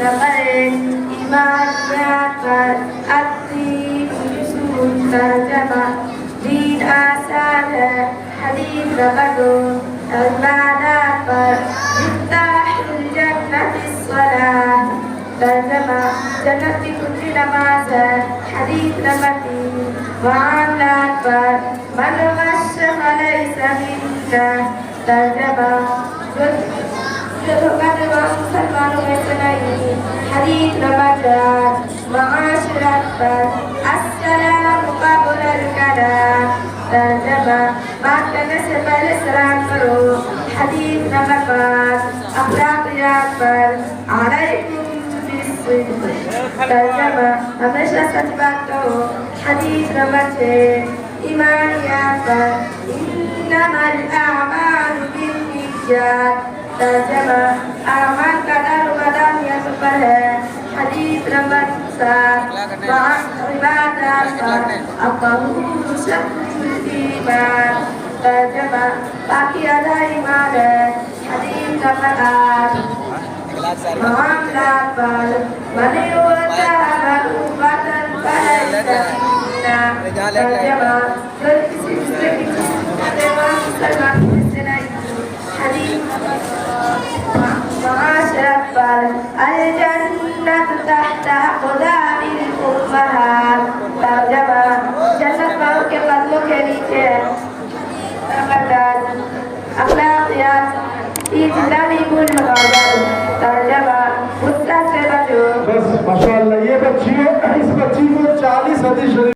number 1 ईमानियात पर अद्दीन उसूल तर्जमा दीन आसान है हदीस नंबर 2 इबादत पर मिफ्ताहुल जन्नतिस सलाह तर्जमा जन्नत की कुंजी नमाज है हदीस नंबर 3 मुआमलात पर मन वश्य लैसा मिन्ना तर्जमा जो धोखा देगा मुसलमानों में से नहीं हदीस नंबर 4 माशरत पर अस्सलाम क़ब्ल कलाम तर्जमा बात करने से पहले सलाम करो हदीस नंबर 5 अखलाकियात पर अलैकुम तर्जमा हमेशा सच बात कहो हदीस नंबर 6 ईमानियात पर इन्नमल अमालु बिन्निय्यात तर्जमा अमाल का दारोमदार नियत पर है हदीस नंबर 7 इबादत पर अक़ऊलु शत्रुल ईमान तर्जमा बाकी आधा ईमान है हदीस नंबर 8 मुआमलात पर मने होता बलूबतन फलैसा मिन्ना तर्जमा जो किसी दूसरे की देवा मुसलमान से नहीं हदीस माशरत पर अल जन्नत तहता क़ुदामिल उम्महात तर्जमा जन्नत माओ के कदमों के नीचे है नंबर 10 अखलाकियात इज्तनिबुल गदा